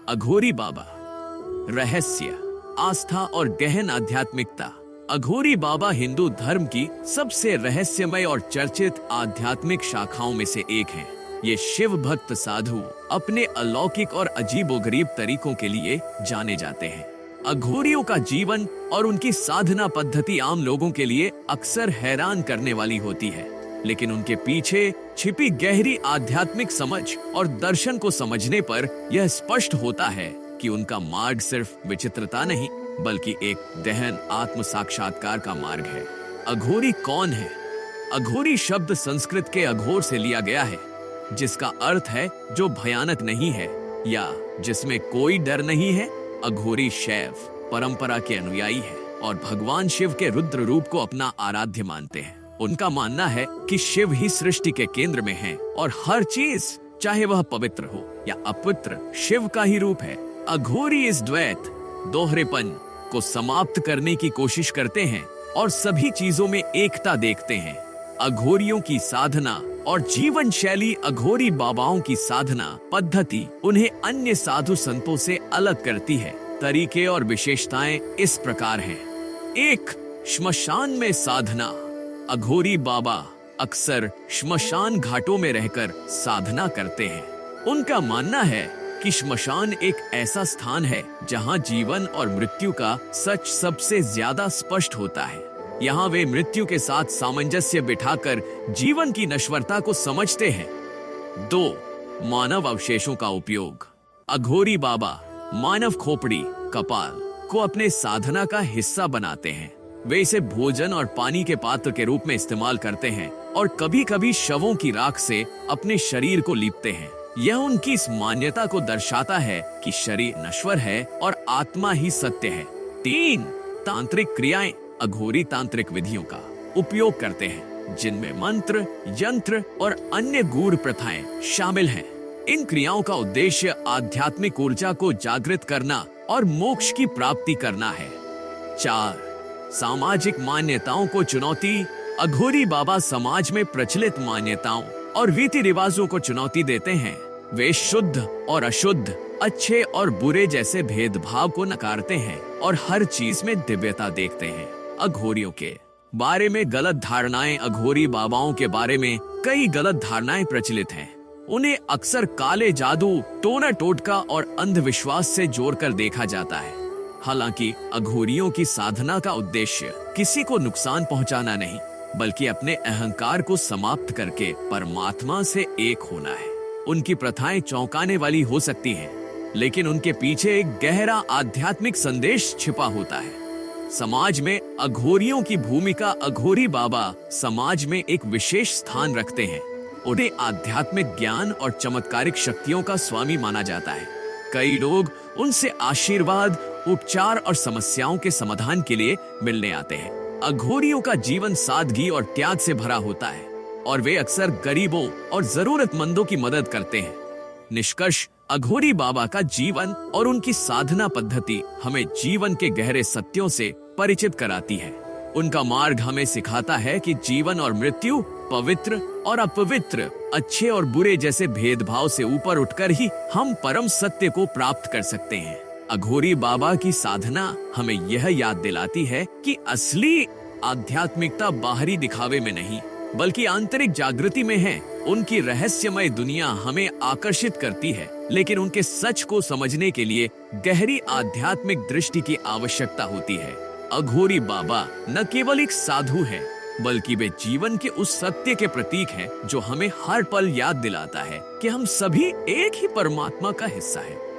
अघोरी बाबा, रहस्य, आस्था और गहन आध्यात्मिकता। अघोरी बाबा हिंदू धर्म की सबसे रहस्यमय और चर्चित आध्यात्मिक शाखाओं में से एक हैं। ये शिव भक्त साधु अपने अलौकिक और अजीबोगरीब तरीकों के लिए जाने जाते हैं। अघोरियों का जीवन और उनकी साधना पद्धति आम लोगों के लिए अक्सर हैरान करने वाली होती है, लेकिन उनके पीछे छिपी गहरी आध्यात्मिक समझ और दर्शन को समझने पर यह स्पष्ट होता है कि उनका मार्ग सिर्फ विचित्रता नहीं, बल्कि एक गहन आत्म साक्षात्कार का मार्ग है। अघोरी कौन है? अघोरी शब्द संस्कृत के अघोर से लिया गया है, जिसका अर्थ है जो भयानक नहीं है या जिसमें कोई डर नहीं है। अघोरी शैव परंपरा के अनुयायी है और भगवान शिव के रुद्र रूप को अपना आराध्य मानते हैं। उनका मानना है कि शिव ही सृष्टि के केंद्र में है और हर चीज, चाहे वह पवित्र हो या अपवित्र, शिव का ही रूप है। अघोरी इस द्वैत, दोहरेपन को समाप्त करने की कोशिश करते हैं और सभी चीजों में एकता देखते हैं। अघोरियों की साधना और जीवन शैली, अघोरी बाबाओं की साधना पद्धति उन्हें अन्य साधु संतों से अलग करती है। तरीके और विशेषताएं इस प्रकार हैं। 1. श्मशान में साधना। अघोरी बाबा अक्सर श्मशान घाटों में रहकर साधना करते हैं। उनका मानना है कि श्मशान एक ऐसा स्थान है जहां जीवन और मृत्यु का सच सबसे ज्यादा स्पष्ट होता है। यहाँ वे मृत्यु के साथ सामंजस्य बिठाकर जीवन की नश्वरता को समझते हैं। 2. मानव अवशेषों का उपयोग। अघोरी बाबा मानव खोपड़ी, कपाल को अपने साधना का हिस्सा बनाते हैं। वे इसे भोजन और पानी के पात्र के रूप में इस्तेमाल करते हैं और कभी-कभी शवों की राख से अपने शरीर को लीपते हैं। यह उनकी इस मान्यता को दर्शाता है कि शरीर नश्वर है और आत्मा ही सत्य है। 3. तांत्रिक क्रियाएं। अघोरी तांत्रिक विधियों का उपयोग करते हैं, जिनमें मंत्र, यंत्र और अन्य गूढ़ प्रथाएं शामिल हैं। इन क्रियाओं का उद्देश्य आध्यात्मिक ऊर्जा को जागृत करना और मोक्ष की प्राप्ति करना है। 4. सामाजिक मान्यताओं को चुनौती। अघोरी बाबा समाज में प्रचलित मान्यताओं और रीति रिवाजों को चुनौती देते हैं। वे शुद्ध और अशुद्ध, अच्छे और बुरे जैसे भेदभाव को नकारते हैं और हर चीज में दिव्यता देखते हैं। अघोरियों के बारे में गलत धारणाएं। अघोरी बाबाओं के बारे में कई गलत धारणाएं प्रचलित हैं। उन्हें अक्सर काले जादू, टोना टोटका और अंधविश्वास से जोड़कर देखा जाता है। हालांकि अघोरियों की साधना का उद्देश्य किसी को नुकसान पहुंचाना नहीं, बल्कि अपने अहंकार को समाप्त करके परमात्मा से एक होना है। उनकी प्रथाएं चौंकाने वाली हो सकती हैं, लेकिन उनके पीछे एक गहरा आध्यात्मिक संदेश छिपा होता है। समाज में अघोरियों की भूमिका। अघोरी बाबा समाज में एक विशेष स्थान रखते हैं। उन्हें आध्यात्मिक ज्ञान और चमत्कारिक शक्तियों का स्वामी माना जाता है। कई लोग उनसे आशीर्वाद, उपचार और समस्याओं के समाधान के लिए मिलने आते हैं। अघोरियों का जीवन सादगी और त्याग से भरा होता है और वे अक्सर गरीबों और जरूरतमंदों की मदद करते हैं। निष्कर्ष, अघोरी बाबा का जीवन और उनकी साधना पद्धति हमें जीवन के गहरे सत्यों से परिचित कराती है। उनका मार्ग हमें सिखाता है कि जीवन और मृत्यु, पवित्र और अपवित्र, अच्छे और बुरे जैसे भेदभाव से ऊपर उठकर ही हम परम सत्य को प्राप्त कर सकते हैं। अघोरी बाबा की साधना हमें यह याद दिलाती है कि असली आध्यात्मिकता बाहरी दिखावे में नहीं, बल्कि आंतरिक जागृति में है। उनकी रहस्यमय दुनिया हमें आकर्षित करती है, लेकिन उनके सच को समझने के लिए गहरी आध्यात्मिक दृष्टि की आवश्यकता होती है। अघोरी बाबा न केवल एक साधु है, बल्कि वे जीवन के उस सत्य के प्रतीक हैं जो हमें हर पल याद दिलाता है कि हम सभी एक ही परमात्मा का हिस्सा हैं।